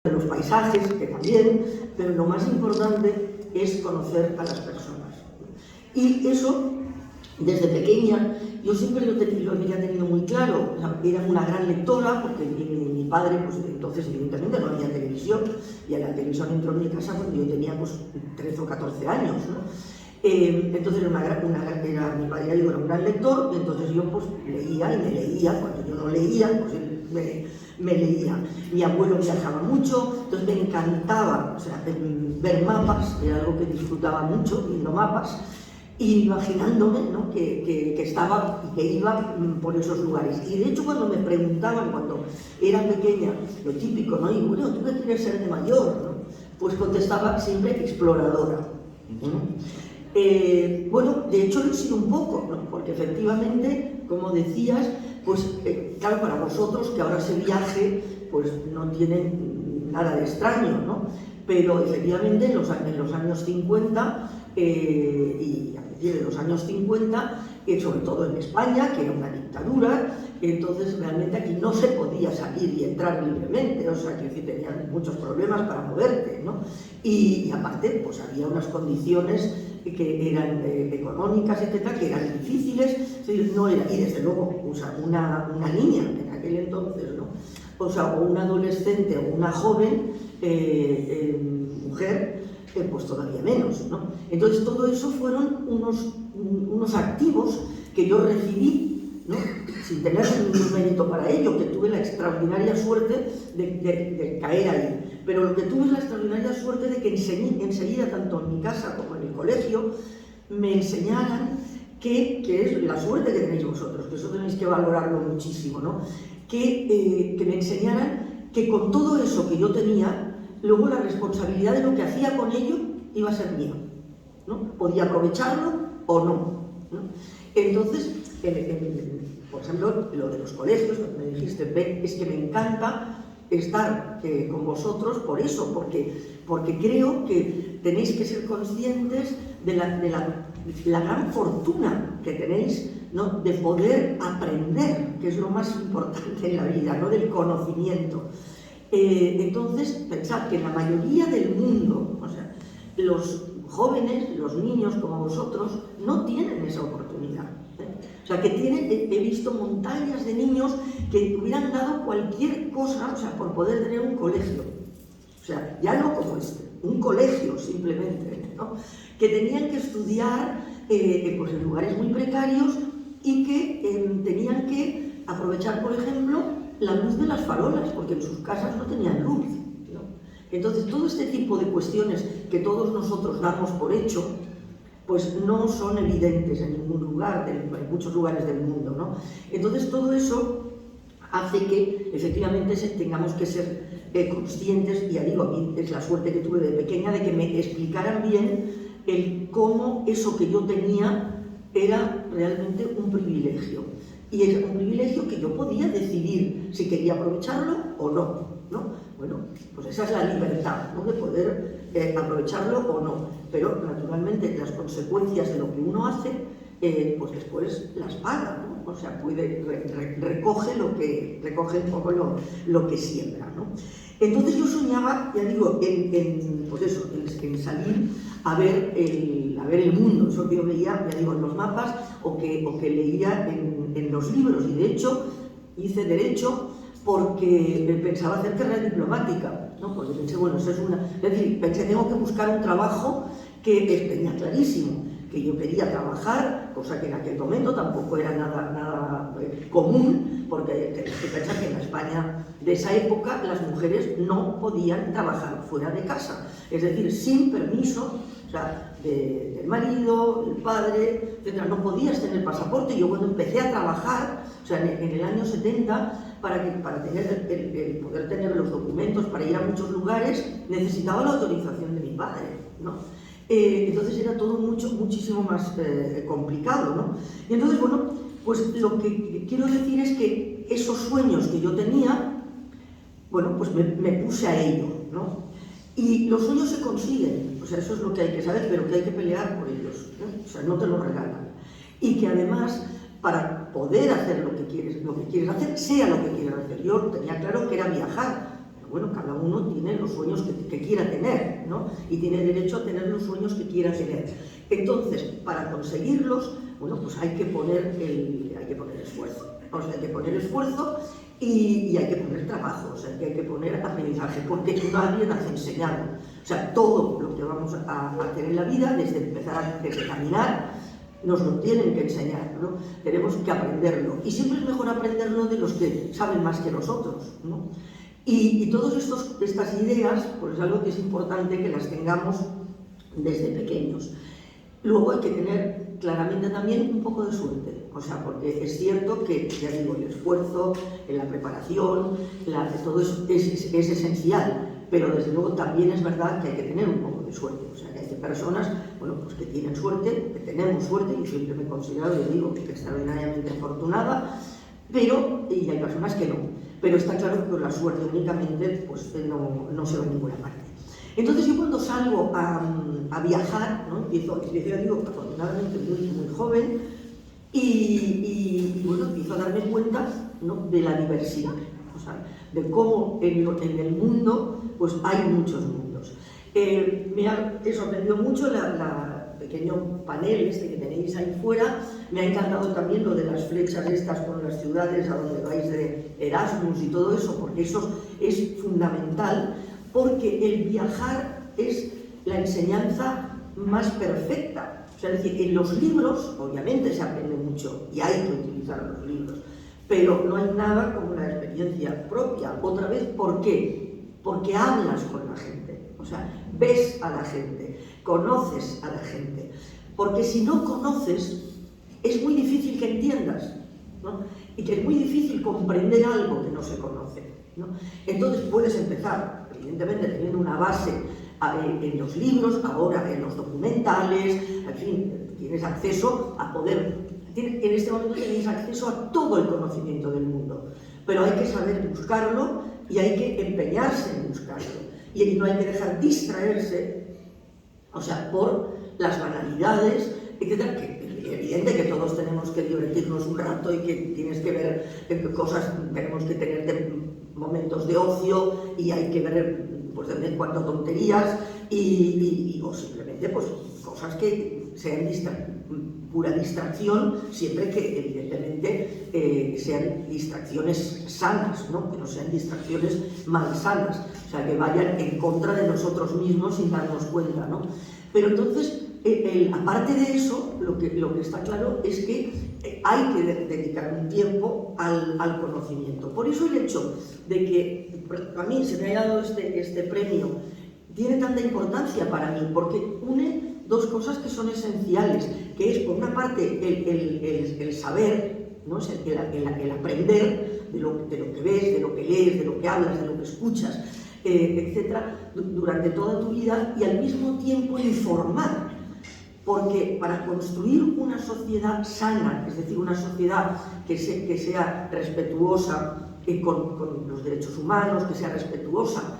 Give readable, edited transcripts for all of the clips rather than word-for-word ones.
de los paisajes, que también, pero lo más importante es conocer a las personas. Y eso, desde pequeña, yo siempre lo había tenido muy claro. O sea, era una gran lectora, porque mi padre, pues entonces evidentemente no había televisión, y la televisión entró en mi casa cuando yo tenía pues 13 o 14 años, ¿no? Entonces mi padre era un gran lector, y entonces yo pues leía y me leía. Cuando yo no leía, pues él me leía. Mi abuelo viajaba mucho, entonces me encantaba, o sea, ver mapas, era algo que disfrutaba mucho, viendo mapas, y imaginándome, ¿no?, que estaba y que iba por esos lugares. Y de hecho, cuando me preguntaban, cuando era pequeña, lo típico, ¿no?, y bueno, ¿tú qué quieres ser de mayor?, ¿no?, pues contestaba siempre exploradora, ¿no? Bueno, de hecho lo he sido un poco, ¿no?, porque efectivamente, como decías, pues claro, para vosotros que ahora ese viaje pues no tiene nada de extraño, ¿no? Pero efectivamente en los años 50 y a partir de los años 50, sobre todo en España, que era una dictadura, entonces realmente aquí no se podía salir y entrar libremente, o sea, que tenían muchos problemas para moverte, ¿no? Y aparte, pues había unas condiciones que eran económicas, etcétera, que eran difíciles, no era, y desde luego, o sea, una niña en aquel entonces, ¿no?, o sea, o una adolescente o una joven mujer, pues todavía menos, ¿no? Entonces todo eso fueron unos activos que yo recibí, ¿no?, sin tener ningún mérito para ello, que tuve la extraordinaria suerte de caer ahí. Pero lo que tuve es la extraordinaria suerte de que enseguida, tanto en mi casa como en el colegio, me enseñaran que es la suerte que tenéis vosotros, que eso tenéis que valorarlo muchísimo, ¿no?, que me enseñaran que con todo eso que yo tenía, luego la responsabilidad de lo que hacía con ello iba a ser mía, ¿no? Podía aprovecharlo o no, ¿no? Entonces, por ejemplo, lo de los colegios, cuando me dijiste, ven, es que me encanta estar con vosotros por eso, porque creo que tenéis que ser conscientes de la gran fortuna que tenéis, ¿no?, de poder aprender, que es lo más importante en la vida, ¿no?, del conocimiento. Entonces, pensad que en la mayoría del mundo, o sea, los jóvenes, los niños como vosotros, no tienen esa oportunidad. O sea, que he visto montañas de niños que hubieran dado cualquier cosa, o sea, por poder tener un colegio. O sea, ya no como un colegio simplemente, ¿no?, que tenían que estudiar pues en lugares muy precarios y que tenían que aprovechar, por ejemplo, la luz de las farolas, porque en sus casas no tenían luz, ¿no? Entonces, todo este tipo de cuestiones que todos nosotros damos por hecho, pues no son evidentes en ningún lugar, en muchos lugares del mundo, ¿no? Entonces, todo eso hace que, efectivamente, tengamos que ser conscientes, y ya digo, a mí es la suerte que tuve de pequeña, de que me explicaran bien cómo eso que yo tenía era realmente un privilegio. Y es un privilegio que yo podía decidir si quería aprovecharlo o no, ¿no? Bueno, pues esa es la libertad, ¿no?, de poder aprovecharlo o no. Pero, naturalmente, las consecuencias de lo que uno hace, pues después las paga, ¿no? O sea, recoge un poco lo que siembra, ¿no? Entonces yo soñaba, ya digo, pues eso, en salir a ver el mundo. Eso que yo veía, ya digo, en los mapas o que leía en los libros. Y de hecho hice Derecho porque pensaba hacer carrera diplomática, ¿no? Porque pensé, bueno, eso es pensé, tengo que buscar un trabajo que tenía clarísimo, que yo quería trabajar, cosa que en aquel momento tampoco era nada común, porque tenéis que pensar que en la España de esa época las mujeres no podían trabajar fuera de casa, es decir, sin permiso, o sea, del marido, del padre, etc. No podías tener pasaporte. Yo cuando empecé a trabajar, o sea, en el año 70, para poder tener los documentos para ir a muchos lugares, necesitaba la autorización de mi padre, ¿no? Entonces era todo muchísimo más complicado, ¿no? Y entonces, bueno, pues lo que quiero decir es que esos sueños que yo tenía, bueno, pues me puse a ello, ¿no? Y los sueños se consiguen, o sea, eso es lo que hay que saber, pero que hay que pelear por ellos, ¿eh? O sea, no te lo regalan. Y que además, para poder hacer lo que quieres hacer, sea lo que quieras hacer. Yo tenía claro que era viajar, bueno, cada uno tiene los sueños que quiera tener, ¿no? Y tiene derecho a tener los sueños que quiera tener. Entonces, para conseguirlos, bueno, pues hay que poner esfuerzo. O sea, hay que poner esfuerzo y hay que poner trabajo, o sea, que hay que poner aprendizaje, porque nadie nace enseñado. O sea, todo lo que vamos a hacer en la vida, desde caminar, nos lo tienen que enseñar, ¿no? Tenemos que aprenderlo. Y siempre es mejor aprenderlo de los que saben más que nosotros, ¿no? Y todas estas ideas, pues es algo que es importante que las tengamos desde pequeños. Luego hay que tener claramente también un poco de suerte, o sea, porque es cierto que, ya digo, el esfuerzo, la preparación, todo eso es esencial, pero desde luego también es verdad que hay que tener un poco de suerte, o sea, que hay personas, bueno, pues que tienen suerte, que tenemos suerte, y siempre me he considerado, yo digo, extraordinariamente afortunada, y hay personas que no, pero está claro que con la suerte únicamente, pues no se va a ninguna parte. Entonces yo cuando salgo a viajar, ¿no? empiezo, digo, afortunadamente muy joven, y bueno, empiezo a darme cuenta, ¿no? de la diversidad, o sea, de cómo en el mundo pues hay muchos mundos. Me ha sorprendido mucho el pequeño panel que tenéis ahí fuera. Me ha encantado también lo de las flechas estas con las ciudades a donde vais de Erasmus y todo eso, porque eso es fundamental, porque el viajar es la enseñanza más perfecta. O sea, es decir, en los libros, obviamente se aprende mucho y hay que utilizar los libros, pero no hay nada como la experiencia propia. Otra vez, ¿por qué? Porque hablas con la gente, o sea, ves a la gente, conoces a la gente. Porque si no conoces, es muy difícil que entiendas, ¿no? Y que es muy difícil comprender algo que no se conoce, ¿no? Entonces puedes empezar, evidentemente, teniendo una base en los libros, ahora en los documentales, en fin, tienes acceso a en este momento tenéis acceso a todo el conocimiento del mundo, pero hay que saber buscarlo y hay que empeñarse en buscarlo, y no hay que dejar distraerse, o sea, por las banalidades, etcétera, que es evidente que todos tenemos que divertirnos un rato y que tienes que ver cosas, tenemos que tener momentos de ocio y hay que ver pues de vez en cuando tonterías o simplemente pues cosas que sean pura distracción, siempre que evidentemente sean distracciones sanas, ¿no? Que no sean distracciones malsanas, o sea, que vayan en contra de nosotros mismos sin darnos cuenta, ¿no? Pero entonces, aparte de eso, lo que está claro es que hay que dedicar un tiempo al conocimiento. Por eso el hecho de que a mí se me haya dado este premio tiene tanta importancia para mí, porque une dos cosas que son esenciales, que es, por una parte, el saber, ¿no? el aprender de lo que ves, de lo que lees, de lo que hablas, de lo que escuchas, etcétera, durante toda tu vida, y al mismo tiempo informar, porque para construir una sociedad sana, es decir, una sociedad que sea respetuosa con los derechos humanos, que sea respetuosa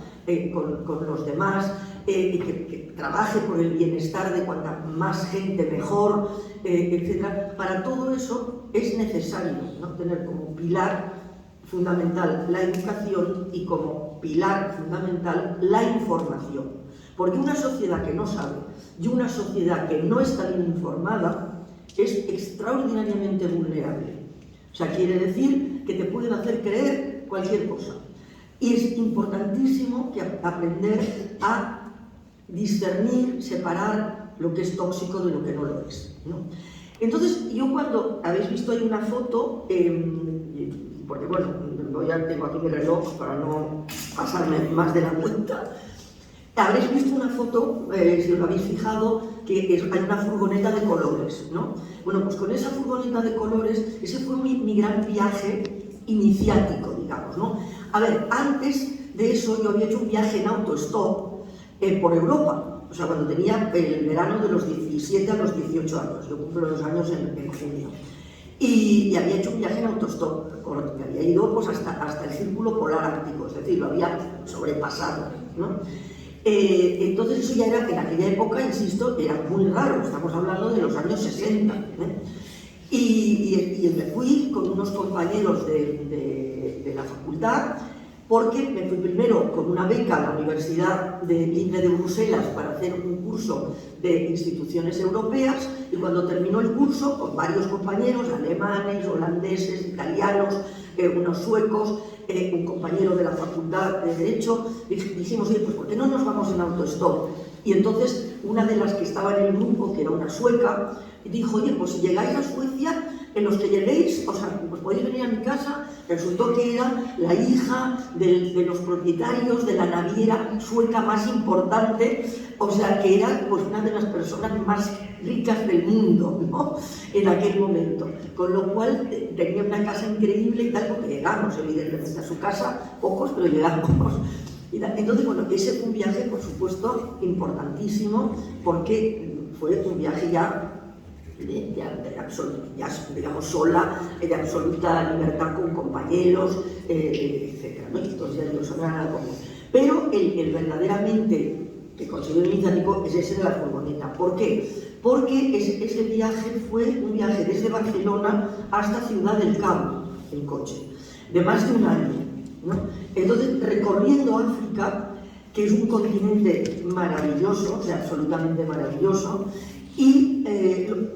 con los demás, que trabaje por el bienestar de cuanta más gente mejor, etc. Para todo eso es necesario, ¿no? tener como pilar fundamental la educación y como pilar fundamental la información. Porque una sociedad que no sabe y una sociedad que no está bien informada es extraordinariamente vulnerable. O sea, quiere decir que te pueden hacer creer cualquier cosa. Y es importantísimo aprender a discernir, separar lo que es tóxico de lo que no lo es, ¿no? Entonces, yo cuando habéis visto ahí una foto, porque bueno, ya tengo aquí mi reloj para no pasarme más de la cuenta, habréis visto una foto, si os lo habéis fijado, que hay una furgoneta de colores, ¿no? Bueno, pues con esa furgoneta de colores, ese fue mi gran viaje iniciático, digamos, ¿no? A ver, antes de eso yo había hecho un viaje en autostop por Europa, o sea, cuando tenía el verano de los 17 a los 18 años, yo cumplo los años en junio, y había hecho un viaje en autostop, me había ido pues, hasta el círculo polar ártico, es decir, lo había sobrepasado, ¿no? Entonces eso ya era, en aquella época, insisto, era muy raro, estamos hablando de los años 60, y me fui con unos compañeros de la facultad porque me fui primero con una beca a la Universidad Libre de Bruselas para hacer un curso de instituciones europeas, y cuando terminó el curso, con varios compañeros, alemanes, holandeses, italianos, unos suecos, un compañero de la Facultad de Derecho, dijimos, oye, pues ¿por qué no nos vamos en autostop? Y entonces una de las que estaba en el grupo, que era una sueca, dijo, oye, pues si llegáis a Suecia, en los que lleguéis, o sea, pues podéis venir a mi casa. Resultó que era la hija de los propietarios de la naviera sueca más importante, o sea, que era pues una de las personas más ricas del mundo, ¿no?, en aquel momento. Con lo cual tenía una casa increíble y tal, porque llegamos evidentemente a su casa, pocos, pero llegamos. Entonces, bueno, ese fue un viaje, por supuesto, importantísimo, porque fue un viaje ya digamos, sola, de absoluta libertad con compañeros, etc., ¿no? Entonces ya no son nada común. Pero el verdaderamente que considero iniciático es ese de la furgoneta. ¿Por qué? Porque ese viaje fue un viaje desde Barcelona hasta Ciudad del Cabo, en coche, de más de un año, ¿no? Entonces, recorriendo África, que es un continente maravilloso, o sea, absolutamente maravilloso, y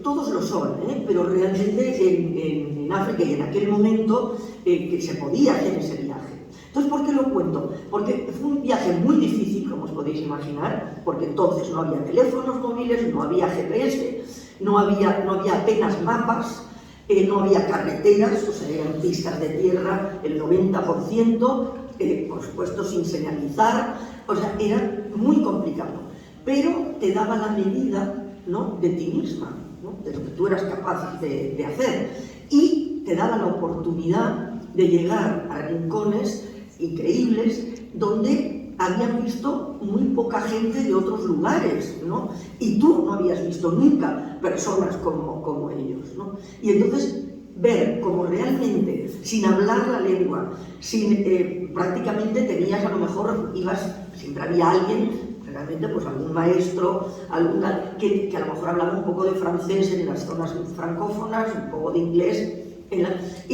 todos lo son, pero realmente en África y en aquel momento que se podía hacer ese viaje. Entonces, ¿por qué lo cuento? Porque fue un viaje muy difícil, como os podéis imaginar, porque entonces no había teléfonos móviles, no había GPS, no había apenas mapas, no había carreteras, o sea, eran pistas de tierra el 90%, por supuesto sin señalizar, o sea, era muy complicado, pero te daba la medida, ¿no?, de ti misma, ¿no?, de lo que tú eras capaz de hacer, y te daba la oportunidad de llegar a rincones increíbles donde habían visto muy poca gente de otros lugares, ¿no?, y tú no habías visto nunca personas como ellos, ¿no? Y entonces ver cómo realmente, sin hablar la lengua, prácticamente tenías, a lo mejor siempre había alguien, realmente pues algún maestro, que a lo mejor hablaba un poco de francés en las zonas francófonas, un poco de inglés,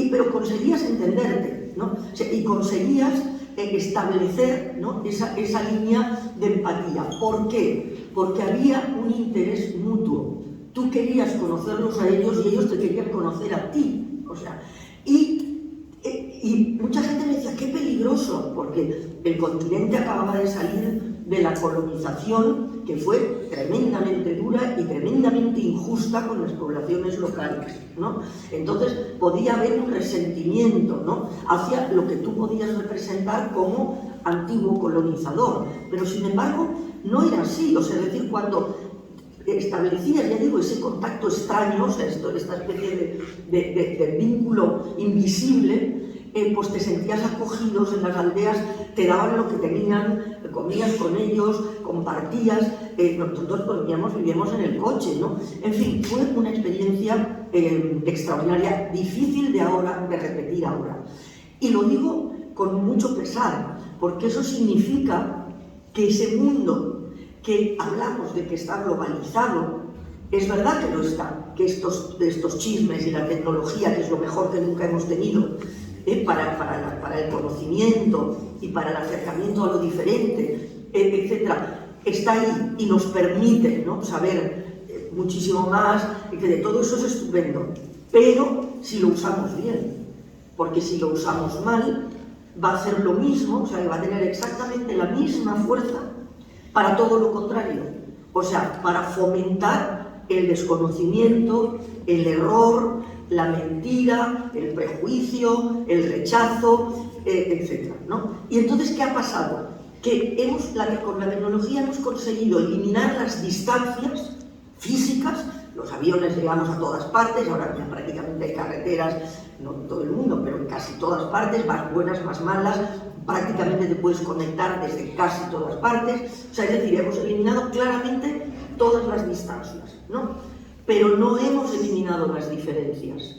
pero conseguías entenderte, ¿no? O sea, y conseguías establecer, ¿no?, esa línea de empatía. ¿Por qué? Porque había un interés mutuo. Tú querías conocerlos a ellos y ellos te querían conocer a ti. O sea, y mucha gente me decía, qué peligroso, porque el continente acababa de salir de la colonización, que fue tremendamente dura y tremendamente injusta con las poblaciones locales, ¿no? Entonces podía haber un resentimiento, ¿no?, hacia lo que tú podías representar como antiguo colonizador, pero sin embargo no era así. O sea, es decir, cuando establecías, ya digo, ese contacto extraño, o sea, esta especie de vínculo invisible, pues te sentías acogidos en las aldeas, te daban lo que tenían, comías con ellos, compartías, nosotros vivíamos en el coche, ¿no? En fin, fue una experiencia extraordinaria, difícil de repetir ahora. Y lo digo con mucho pesar, porque eso significa que ese mundo que hablamos de que está globalizado, es verdad que lo está, que estos chismes y la tecnología, que es lo mejor que nunca hemos tenido, para el conocimiento y para el acercamiento a lo diferente, etcétera, está ahí y nos permite, ¿no?, saber muchísimo más, y que de todo eso es estupendo, pero si lo usamos bien, porque si lo usamos mal va a hacer lo mismo, o sea, que va a tener exactamente la misma fuerza para todo lo contrario, o sea, para fomentar el desconocimiento, el error, la mentira, el prejuicio, el rechazo, etc., ¿no? Y entonces, ¿qué ha pasado? Que con la tecnología hemos conseguido eliminar las distancias físicas. Los aviones llegamos a todas partes, ahora ya prácticamente hay carreteras, no en todo el mundo, pero en casi todas partes, más buenas, más malas, prácticamente te puedes conectar desde casi todas partes. O sea, es decir, hemos eliminado claramente todas las distancias, ¿no? Pero no hemos eliminado las diferencias.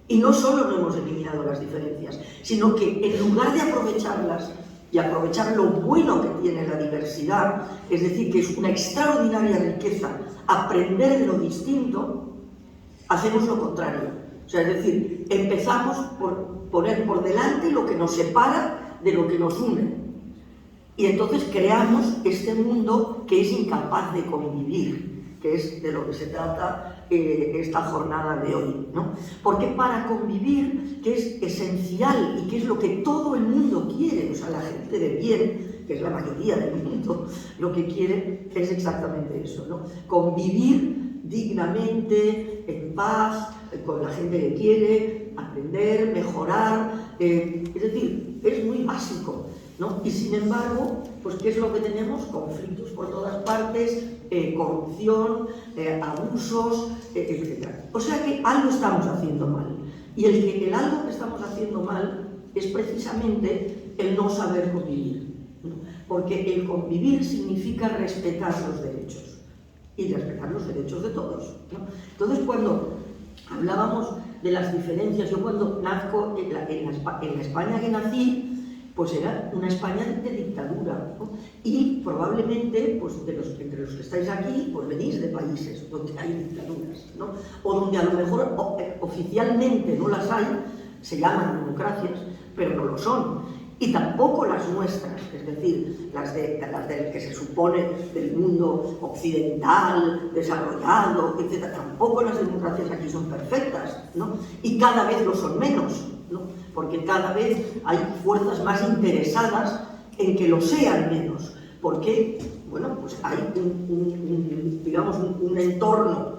Y no solo no hemos eliminado las diferencias, sino que en lugar de aprovecharlas y aprovechar lo bueno que tiene la diversidad, es decir, que es una extraordinaria riqueza, aprender de lo distinto, hacemos lo contrario. O sea, es decir, empezamos por poner por delante lo que nos separa de lo que nos une. Y entonces creamos este mundo que es incapaz de convivir, que es de lo que se trata esta jornada de hoy, ¿no? Porque para convivir, que es esencial y que es lo que todo el mundo quiere, o sea, la gente de bien, que es la mayoría del mundo, lo que quiere es exactamente eso, ¿no? Convivir dignamente, en paz, con la gente que quiere, aprender, mejorar, es decir, es muy básico, ¿no? Y sin embargo, pues ¿qué es lo que tenemos? Conflictos por todas partes, corrupción, abusos, etc. O sea que algo estamos haciendo mal. Y el algo que estamos haciendo mal es precisamente el no saber convivir, ¿no? Porque el convivir significa respetar los derechos y respetar los derechos de todos, ¿no? Entonces, cuando hablábamos de las diferencias, yo cuando nazco en la España que nací, pues era una España de dictadura, ¿no? Y probablemente, pues entre los que estáis aquí, pues venís de países donde hay dictaduras, ¿no? O donde a lo mejor oficialmente no las hay, se llaman democracias, pero no lo son. Y tampoco las nuestras, es decir, las del que se supone del mundo occidental, desarrollado, etc. Tampoco las democracias aquí son perfectas, ¿no? Y cada vez lo son menos, ¿no? Porque cada vez hay fuerzas más interesadas en que lo sean menos, porque, bueno, pues hay digamos, un entorno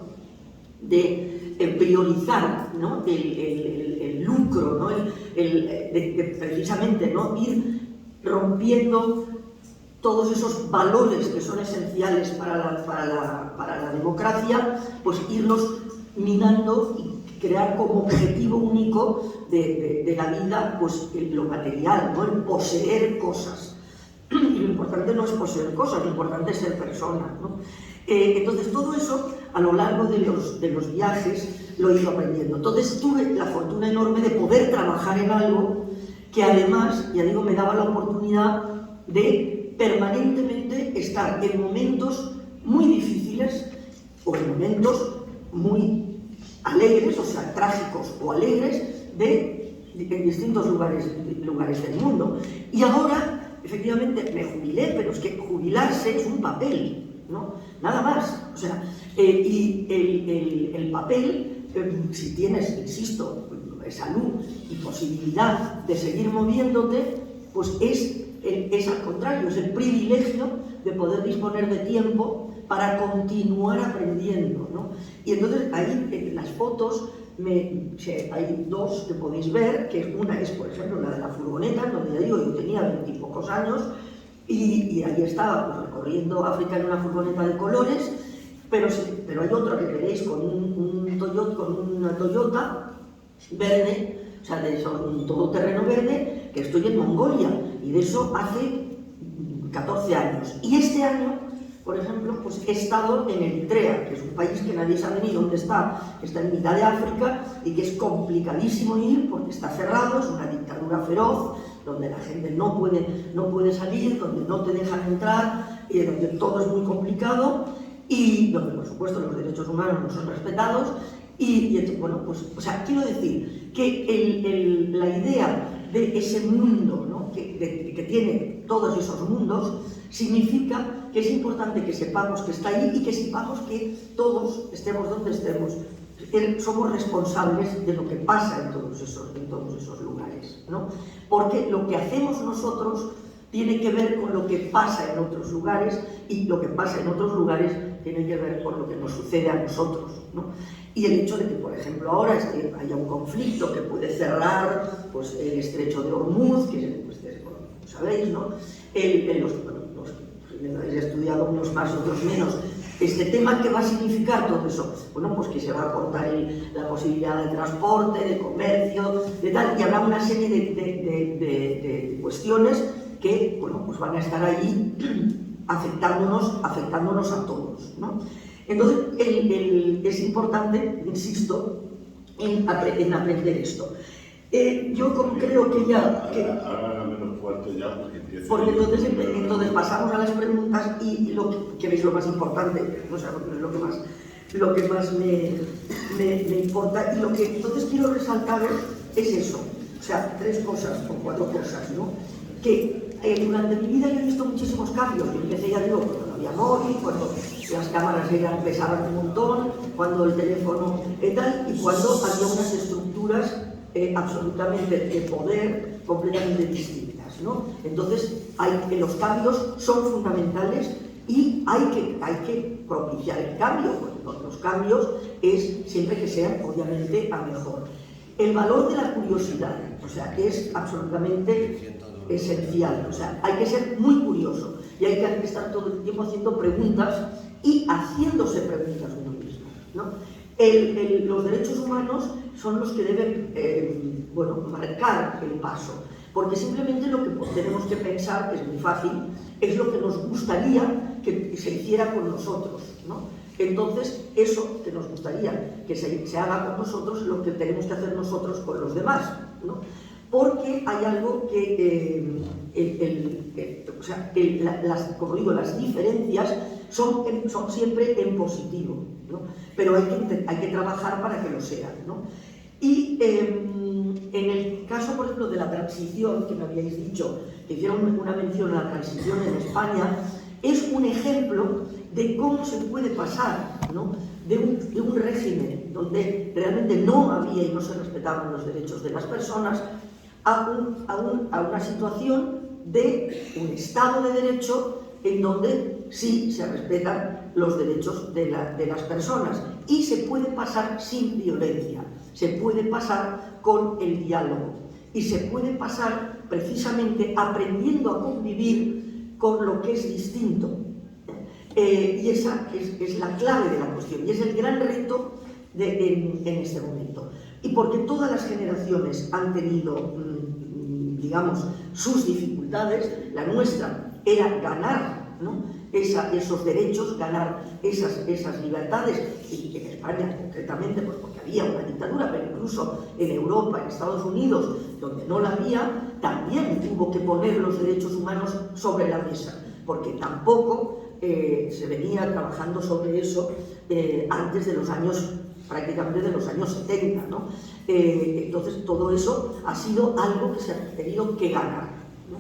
de priorizar, ¿no? el lucro, ¿no? de precisamente, ¿no? Ir rompiendo todos esos valores que son esenciales para la democracia, pues irlos minando y crear como objetivo único de la vida, pues lo material, ¿no? El poseer cosas. Y lo importante no es poseer cosas, lo importante es ser persona, ¿no? Entonces todo eso a lo largo de los viajes lo he ido aprendiendo. Entonces tuve la fortuna enorme de poder trabajar en algo que además, ya digo, me daba la oportunidad de permanentemente estar en momentos muy difíciles o en momentos muy alegres, o sea, trágicos o alegres, en distintos lugares del mundo. Y ahora, efectivamente, me jubilé, pero es que jubilarse es un papel, ¿no? Nada más. O sea, y el papel, si tienes, insisto, salud y posibilidad de seguir moviéndote, pues es al contrario, es el privilegio de poder disponer de tiempo para continuar aprendiendo, ¿no? Y entonces ahí en las fotos hay dos que podéis ver, que una es, por ejemplo, la de la furgoneta, donde ya digo, yo tenía 20 y pocos años, y ahí estaba pues, recorriendo África en una furgoneta de colores, pero hay otra que veréis con una Toyota verde, o sea, de un todoterreno verde, que estoy en Mongolia, y de eso hace 14 años. Y este año, por ejemplo, pues he estado en Eritrea, que es un país que nadie sabe ni dónde está, que está en mitad de África y que es complicadísimo ir porque está cerrado, es una dictadura feroz, donde la gente no puede salir, donde no te dejan entrar, y donde todo es muy complicado, y donde, por supuesto, los derechos humanos no son respetados. Y bueno, pues, o sea, quiero decir que la idea de ese mundo, ¿no? que tiene todos esos mundos, significa que es importante que sepamos que está ahí y que sepamos que todos, estemos donde estemos, somos responsables de lo que pasa en todos esos lugares, ¿no? Porque lo que hacemos nosotros tiene que ver con lo que pasa en otros lugares, y lo que pasa en otros lugares tiene que ver con lo que nos sucede a nosotros, ¿no? Y el hecho de que, por ejemplo, ahora haya un conflicto que puede cerrar pues, el estrecho de Hormuz, que pues, sabéis, ¿no? Los que habéis estudiado unos más y otros menos, este tema, ¿qué va a significar todo eso? Bueno, pues que se va a cortar la posibilidad de transporte, de comercio, de tal, y habrá una serie de cuestiones que, bueno, pues van a estar allí afectándonos a todos, ¿no? Entonces, es importante, insisto, en aprender esto. Yo creo que ya... Ahora menos fuerte ya, porque entonces pasamos a las preguntas y que veis lo más importante, o sea, lo que más me importa, y lo que entonces quiero resaltar es eso, o sea, 3 cosas o 4 cosas, ¿no? que durante mi vida yo he visto muchísimos cambios. Yo empecé, ya digo, cuando no había móvil, cuando las cámaras pesaban un montón, cuando el teléfono y tal, y cuando había unas estructuras absolutamente de poder completamente distintas, ¿no? Entonces, los cambios son fundamentales y hay que propiciar el cambio, porque los cambios es siempre que sean, obviamente, a mejor. El valor de la curiosidad, o sea, que es absolutamente esencial, o sea, hay que ser muy curioso y hay que estar todo el tiempo haciendo preguntas y haciéndose preguntas uno mismo, ¿no? Los derechos humanos son los que deben, marcar el paso, porque simplemente lo que tenemos que pensar, que es muy fácil, es lo que nos gustaría que se hiciera con nosotros, ¿no? Entonces, eso que nos gustaría que se haga con nosotros es lo que tenemos que hacer nosotros con los demás, ¿no? Porque hay algo que, como digo, las diferencias son siempre en positivo, ¿no? Pero hay que trabajar para que lo sean, ¿no? Y en el caso, por ejemplo, de la transición, que me habíais dicho, que hicieron una mención a la transición en España, es un ejemplo de cómo se puede pasar, ¿no?, de un régimen donde realmente no había y no se respetaban los derechos de las personas a una situación de un Estado de Derecho en donde sí se respetan los derechos de las personas, y se puede pasar sin violencia, se puede pasar con el diálogo y se puede pasar precisamente aprendiendo a convivir con lo que es distinto. Y esa es la clave de la cuestión y es el gran reto en este momento. Y porque todas las generaciones han tenido, digamos, sus dificultades, la nuestra era ganar, ¿no?, esos derechos, ganar esas libertades, y en España concretamente, pues porque había una dictadura, pero incluso en Europa, en Estados Unidos, donde no la había, también hubo que poner los derechos humanos sobre la mesa, porque tampoco se venía trabajando sobre eso antes de los años, prácticamente de los años 70, ¿no? Entonces todo eso ha sido algo que se ha tenido que ganar, ¿no?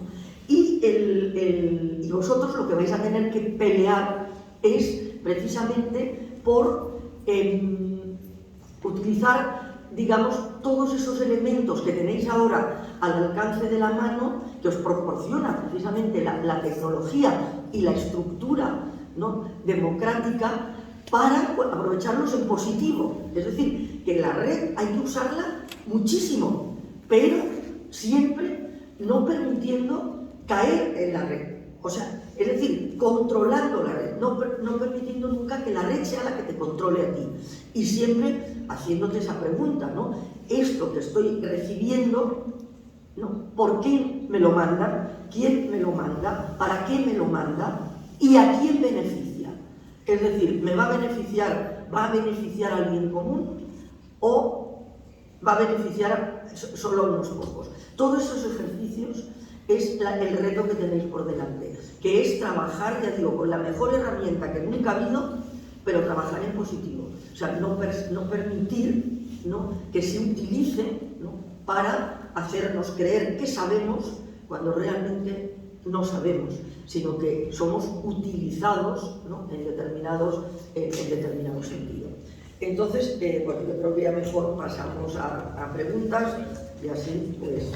Y vosotros lo que vais a tener que pelear es precisamente por utilizar, digamos, todos esos elementos que tenéis ahora al alcance de la mano, que os proporciona precisamente la tecnología y la estructura, ¿no?, democrática, para aprovecharlos en positivo. Es decir, que la red hay que usarla muchísimo, pero siempre no permitiendo caer en la red. O sea, es decir, controlando la red, no permitiendo nunca que la red sea la que te controle a ti. Y siempre haciéndote esa pregunta, ¿no? Esto que estoy recibiendo, ¿no?, ¿por qué me lo mandan? ¿Quién me lo manda? ¿Para qué me lo manda? ¿Y a quién beneficia? Es decir, ¿va a beneficiar al bien común o va a beneficiar solo a unos pocos? Todos esos ejercicios es el reto que tenéis por delante, que es trabajar, ya digo, con la mejor herramienta que nunca ha habido, pero trabajar en positivo. O sea, no permitir, ¿no?, que se utilice, ¿no?, para hacernos creer que sabemos cuando realmente no sabemos, sino que somos utilizados, ¿no?, en determinado sentido. Entonces, bueno, yo creo que ya mejor pasamos a preguntas y así, pues...